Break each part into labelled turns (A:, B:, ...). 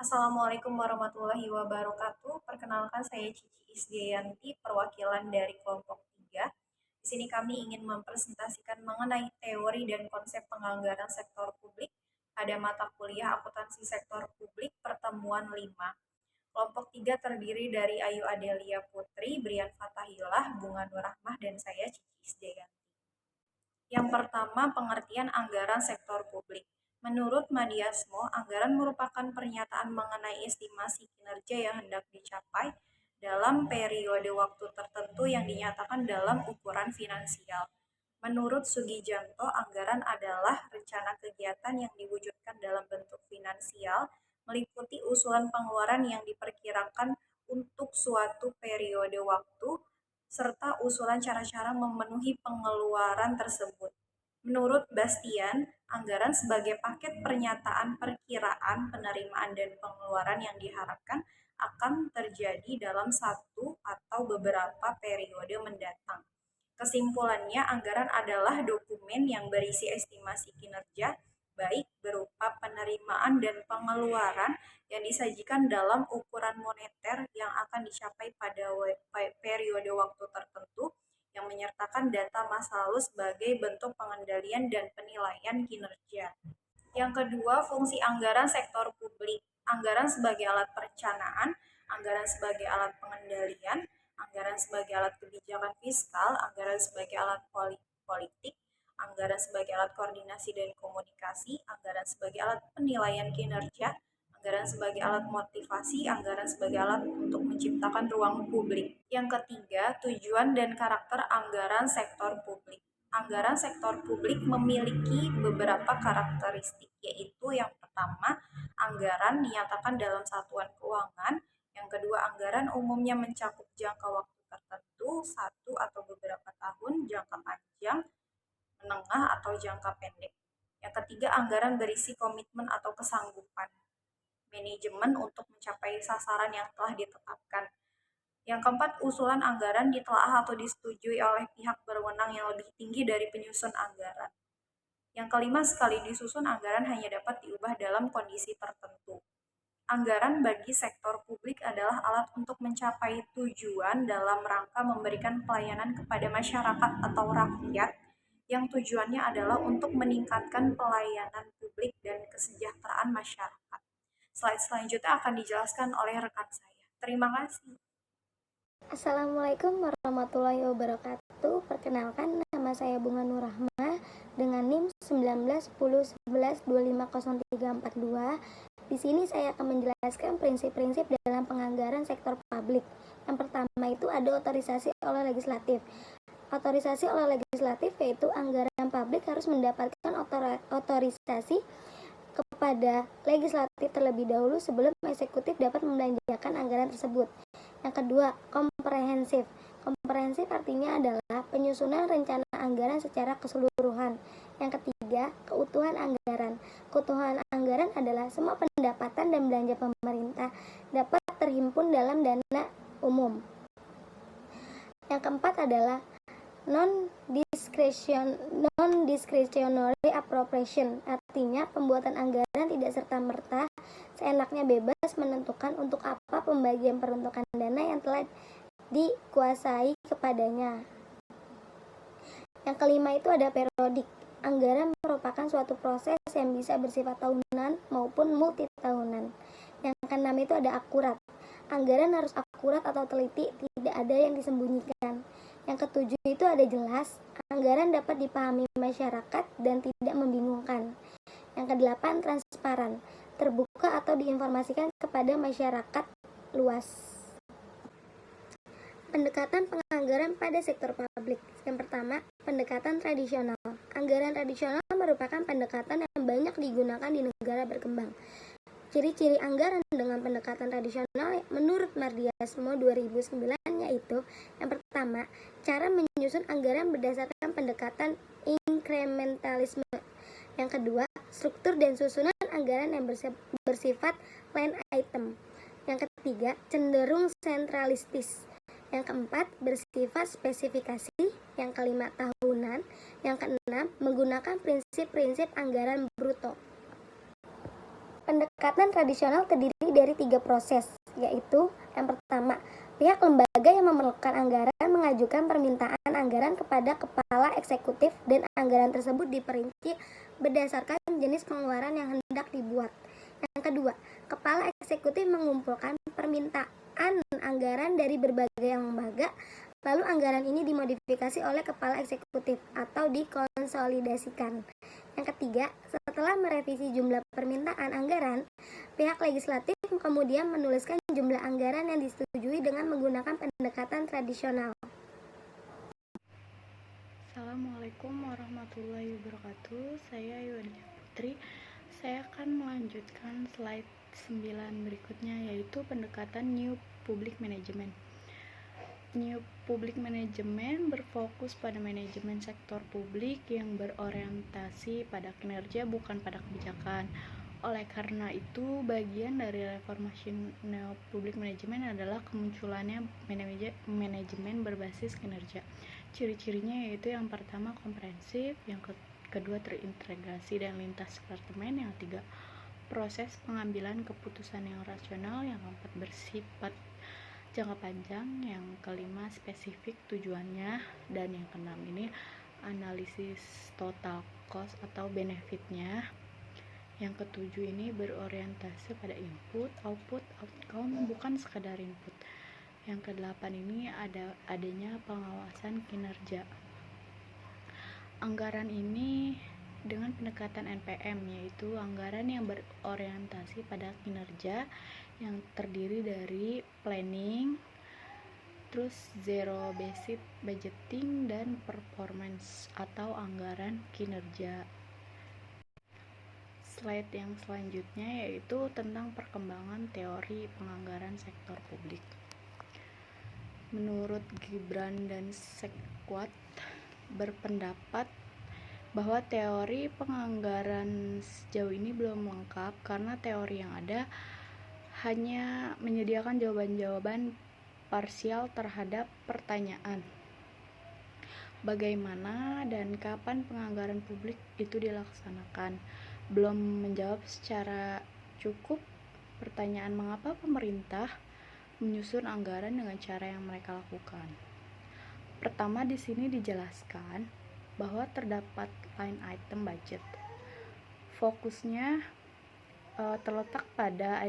A: Assalamualaikum warahmatullahi wabarakatuh. Perkenalkan saya Cici Isdianti, perwakilan dari kelompok 3. Di sini kami ingin mempresentasikan mengenai teori dan konsep penganggaran sektor publik pada mata kuliah akuntansi sektor publik pertemuan 5. Kelompok 3 terdiri dari Ayu Adelia Putri, Brian Fatahillah, Bunga Nurrahmah, dan saya Cici Isdianti. Yang pertama, pengertian anggaran sektor publik. Menurut Madiasmo, anggaran merupakan pernyataan mengenai estimasi kinerja yang hendak dicapai dalam periode waktu tertentu yang dinyatakan dalam ukuran finansial. Menurut Sugijanto, anggaran adalah rencana kegiatan yang diwujudkan dalam bentuk finansial, meliputi usulan pengeluaran yang diperkirakan untuk suatu periode waktu, serta usulan cara-cara memenuhi pengeluaran tersebut. Menurut Bastian, anggaran sebagai paket pernyataan perkiraan penerimaan dan pengeluaran yang diharapkan akan terjadi dalam satu atau beberapa periode mendatang. Kesimpulannya, anggaran adalah dokumen yang berisi estimasi kinerja, baik berupa penerimaan dan pengeluaran yang disajikan dalam ukuran moneter yang akan dicapai pada periode waktu tertentu, yang menyertakan data masa lalu sebagai bentuk pengendalian dan penilaian kinerja. Yang kedua, fungsi anggaran sektor publik. Anggaran sebagai alat perencanaan, anggaran sebagai alat pengendalian, anggaran sebagai alat kebijakan fiskal, anggaran sebagai alat politik, anggaran sebagai alat koordinasi dan komunikasi, anggaran sebagai alat penilaian kinerja, anggaran sebagai alat motivasi, anggaran sebagai alat untuk menciptakan ruang publik. Yang ketiga, tujuan dan karakter anggaran sektor publik. Anggaran sektor publik memiliki beberapa karakteristik, yaitu yang pertama, anggaran dinyatakan dalam satuan keuangan. Yang kedua, anggaran umumnya mencakup jangka waktu tertentu, satu atau beberapa tahun, jangka panjang, menengah, atau jangka pendek. Yang ketiga, anggaran berisi komitmen atau kesanggupan manajemen untuk mencapai sasaran yang telah ditetapkan. Yang keempat, usulan anggaran ditelaah atau disetujui oleh pihak berwenang yang lebih tinggi dari penyusun anggaran. Yang kelima, sekali disusun anggaran hanya dapat diubah dalam kondisi tertentu. Anggaran bagi sektor publik adalah alat untuk mencapai tujuan dalam rangka memberikan pelayanan kepada masyarakat atau rakyat, yang tujuannya adalah untuk meningkatkan pelayanan publik dan kesejahteraan masyarakat. Slide selanjutnya akan dijelaskan oleh rekan saya. Terima kasih.
B: Assalamualaikum warahmatullahi wabarakatuh. Perkenalkan, nama saya Bunga Nurrahmah dengan NIM 191011250342. Di sini saya akan menjelaskan prinsip-prinsip dalam penganggaran sektor publik. Yang pertama itu ada otorisasi oleh legislatif. Otorisasi oleh legislatif yaitu anggaran publik harus mendapatkan otorisasi kepada legislatif terlebih dahulu sebelum eksekutif dapat membelanjakan anggaran tersebut. Yang kedua, komprehensif. Komprehensif artinya adalah penyusunan rencana anggaran secara keseluruhan. Yang ketiga, keutuhan anggaran. Keutuhan anggaran adalah semua pendapatan dan belanja pemerintah dapat terhimpun dalam dana umum. Yang keempat adalah non-discretionary appropriation, artinya pembuatan anggaran tidak serta-merta seenaknya bebas menentukan untuk apa pembagian peruntukan dana yang telah dikuasai kepadanya. Yang kelima itu ada periodik. Anggaran merupakan suatu proses yang bisa bersifat tahunan maupun multi tahunan. Yang keenam itu ada akurat. Anggaran harus akurat atau teliti, tidak ada yang disembunyikan. Yang ketujuh itu ada jelas. Anggaran dapat dipahami masyarakat dan tidak membingungkan. Yang kedelapan, transparan, terbuka atau diinformasikan kepada masyarakat luas. Pendekatan penganggaran pada sektor publik. Yang pertama, pendekatan tradisional. Anggaran tradisional merupakan pendekatan yang banyak digunakan di negara berkembang. Ciri-ciri anggaran dengan pendekatan tradisional menurut Madiasmo 2009 yaitu yang pertama, cara menyusun anggaran berdasarkan pendekatan inkrementalisme. Yang kedua, struktur dan susunan anggaran yang bersifat line item. Yang ketiga, cenderung sentralistis. Yang keempat, bersifat spesifikasi. Yang kelima, tahunan. Yang keenam, menggunakan prinsip-prinsip anggaran bruto. Pendekatan tradisional terdiri dari 3 proses, yaitu yang pertama, pihak lembaga yang memerlukan anggaran mengajukan permintaan anggaran kepada kepala eksekutif dan anggaran tersebut diperinci berdasarkan jenis pengeluaran yang hendak dibuat. Yang kedua, kepala eksekutif mengumpulkan permintaan anggaran dari berbagai lembaga, lalu anggaran ini dimodifikasi oleh kepala eksekutif atau dikonsolidasikan. Yang ketiga, setelah merevisi jumlah permintaan anggaran, pihak legislatif kemudian menuliskan jumlah anggaran yang disetujui dengan menggunakan pendekatan tradisional.
C: Assalamualaikum warahmatullahi wabarakatuh. Saya Yuwania Putri. Saya akan melanjutkan slide 9 berikutnya, yaitu pendekatan New Public Management. New Public Management berfokus pada manajemen sektor publik yang berorientasi pada kinerja, bukan pada kebijakan. Oleh karena itu, bagian dari reformasi New Public Management adalah kemunculannya manajemen berbasis kinerja. Ciri-cirinya yaitu yang pertama komprehensif, yang kedua terintegrasi dan lintas departemen, yang ketiga proses pengambilan keputusan yang rasional, yang keempat bersifat jangka panjang, yang kelima spesifik tujuannya, dan yang keenam ini analisis total cost atau benefitnya. Yang ketujuh ini berorientasi pada input, output, outcome, bukan sekadar input. Yang kedelapan ini adanya pengawasan kinerja. Anggaran ini dengan pendekatan NPM, yaitu anggaran yang berorientasi pada kinerja, yang terdiri dari planning, terus zero based budgeting, dan performance atau anggaran kinerja. Slide yang selanjutnya yaitu tentang perkembangan teori penganggaran sektor publik. Menurut Gibran dan Sekwat berpendapat bahwa teori penganggaran sejauh ini belum lengkap karena teori yang ada hanya menyediakan jawaban-jawaban parsial terhadap pertanyaan bagaimana dan kapan penganggaran publik itu dilaksanakan, belum menjawab secara cukup pertanyaan mengapa pemerintah menyusun anggaran dengan cara yang mereka lakukan. Pertama, di sini dijelaskan bahwa terdapat line item budget. Fokusnya terletak pada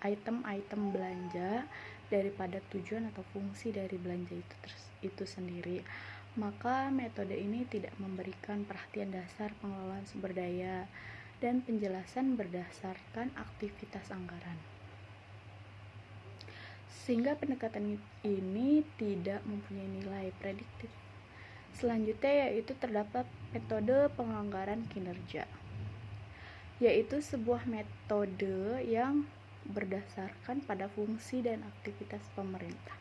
C: item-item belanja daripada tujuan atau fungsi dari belanja itu sendiri. Maka metode ini tidak memberikan perhatian dasar pengelolaan sumber daya dan penjelasan berdasarkan aktivitas anggaran, sehingga pendekatan ini tidak mempunyai nilai prediktif. Selanjutnya yaitu terdapat metode penganggaran kinerja, yaitu sebuah metode yang berdasarkan pada fungsi dan aktivitas pemerintah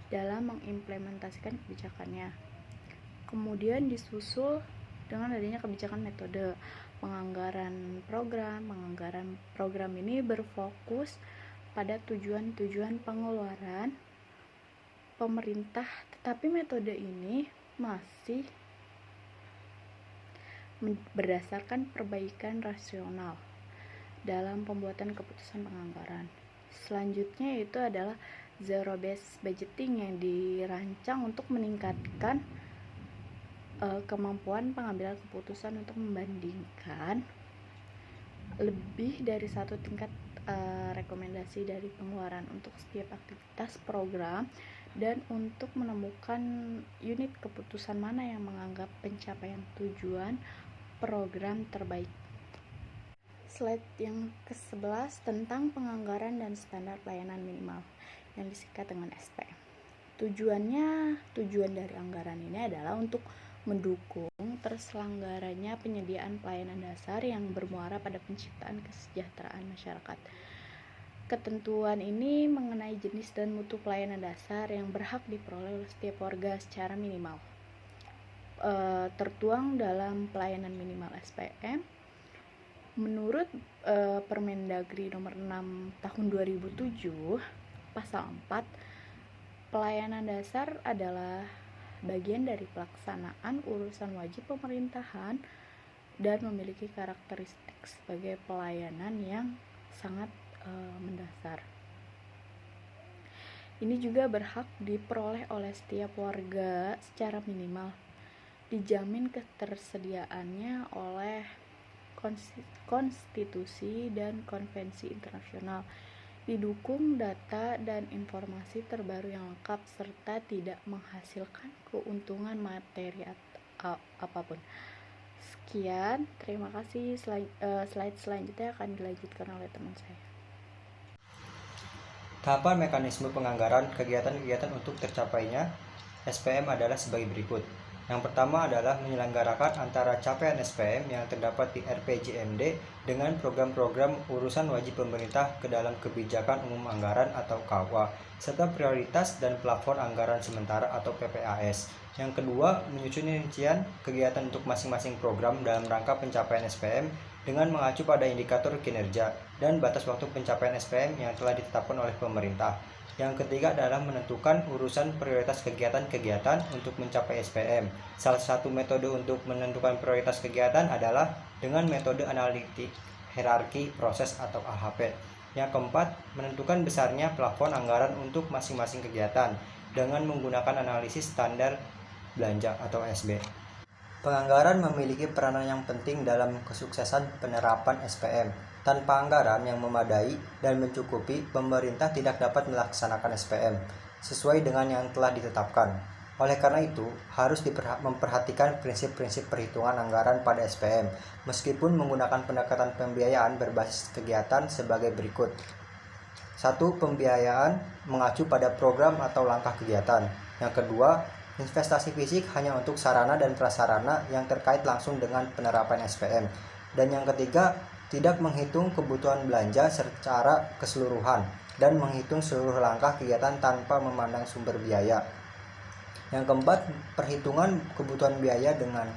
C: dalam mengimplementasikan kebijakannya. Kemudian disusul dengan adanya kebijakan metode penganggaran program. Penganggaran program ini berfokus pada tujuan-tujuan pengeluaran pemerintah, tetapi metode ini masih berdasarkan perbaikan rasional dalam pembuatan keputusan penganggaran. Selanjutnya itu adalah zero based budgeting yang dirancang untuk meningkatkan kemampuan pengambilan keputusan untuk membandingkan lebih dari satu tingkat rekomendasi dari pengeluaran untuk setiap aktivitas program dan untuk menemukan unit keputusan mana yang menganggap pencapaian tujuan program terbaik. Slide yang ke-11 tentang penganggaran dan standar pelayanan minimal yang disingkat dengan SPM. Tujuan dari anggaran ini adalah untuk mendukung terselenggaranya penyediaan pelayanan dasar yang bermuara pada penciptaan kesejahteraan masyarakat. Ketentuan ini mengenai jenis dan mutu pelayanan dasar yang berhak diperoleh oleh setiap warga secara minimal. Tertuang dalam pelayanan minimal SPM. Menurut Permendagri nomor 6 tahun 2007, pasal 4, pelayanan dasar adalah bagian dari pelaksanaan urusan wajib pemerintahan dan memiliki karakteristik sebagai pelayanan yang sangat mendasar. Ini juga berhak diperoleh oleh setiap warga secara minimal. Dijamin ketersediaannya oleh konstitusi dan konvensi internasional. Didukung data dan informasi terbaru yang lengkap serta tidak menghasilkan keuntungan materi apapun. Sekian, terima kasih. Slide selanjutnya akan dilanjutkan oleh teman saya.
D: Tahapan mekanisme penganggaran kegiatan-kegiatan untuk tercapainya SPM adalah sebagai berikut. Yang pertama adalah menyelenggarakan antara capaian SPM yang terdapat di RPJMD dengan program-program urusan wajib pemerintah ke dalam kebijakan umum anggaran atau KUA, serta prioritas dan plafon anggaran sementara atau PPAS. Yang kedua, menyusun rincian kegiatan untuk masing-masing program dalam rangka pencapaian SPM dengan mengacu pada indikator kinerja dan batas waktu pencapaian SPM yang telah ditetapkan oleh pemerintah. Yang ketiga adalah menentukan urusan prioritas kegiatan-kegiatan untuk mencapai SPM. Salah satu metode untuk menentukan prioritas kegiatan adalah dengan metode analitik hierarki proses atau AHP. Yang keempat, menentukan besarnya plafon anggaran untuk masing-masing kegiatan dengan menggunakan analisis standar belanja atau SB. Penganggaran memiliki peranan yang penting dalam kesuksesan penerapan SPM. Tanpa anggaran yang memadai dan mencukupi, pemerintah tidak dapat melaksanakan SPM sesuai dengan yang telah ditetapkan. Oleh karena itu, harus memperhatikan prinsip-prinsip perhitungan anggaran pada SPM, meskipun menggunakan pendekatan pembiayaan berbasis kegiatan sebagai berikut. 1. Pembiayaan mengacu pada program atau langkah kegiatan. Yang kedua, investasi fisik hanya untuk sarana dan prasarana yang terkait langsung dengan penerapan SPM. Dan yang ketiga, tidak menghitung kebutuhan belanja secara keseluruhan dan menghitung seluruh langkah kegiatan tanpa memandang sumber biaya. Yang keempat, perhitungan kebutuhan biaya dengan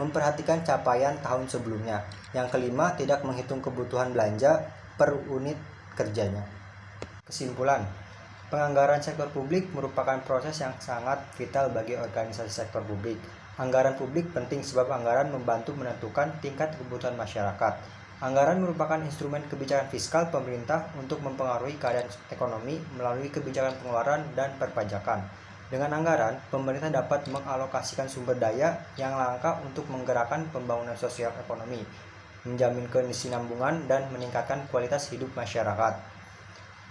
D: memperhatikan capaian tahun sebelumnya. Yang kelima, tidak menghitung kebutuhan belanja per unit kerjanya. Kesimpulan, penganggaran sektor publik merupakan proses yang sangat vital bagi organisasi sektor publik. Anggaran publik penting sebab anggaran membantu menentukan tingkat kebutuhan masyarakat. Anggaran merupakan instrumen kebijakan fiskal pemerintah untuk mempengaruhi keadaan ekonomi melalui kebijakan pengeluaran dan perpajakan. Dengan anggaran, pemerintah dapat mengalokasikan sumber daya yang langka untuk menggerakkan pembangunan sosial ekonomi, menjamin kesinambungan dan meningkatkan kualitas hidup masyarakat.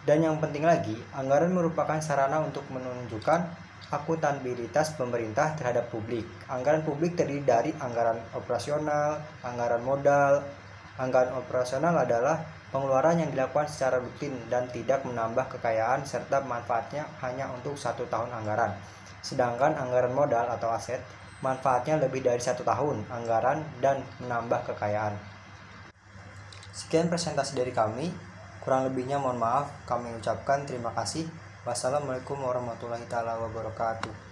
D: Dan yang penting lagi, anggaran merupakan sarana untuk menunjukkan akuntabilitas pemerintah terhadap publik. Anggaran publik terdiri dari anggaran operasional, anggaran modal. Anggaran operasional adalah pengeluaran yang dilakukan secara rutin dan tidak menambah kekayaan serta manfaatnya hanya untuk 1 tahun anggaran. Sedangkan anggaran modal atau aset, manfaatnya lebih dari 1 tahun anggaran dan menambah kekayaan. Sekian presentasi dari kami. Kurang lebihnya mohon maaf, kami ucapkan terima kasih. Wassalamualaikum warahmatullahi wabarakatuh.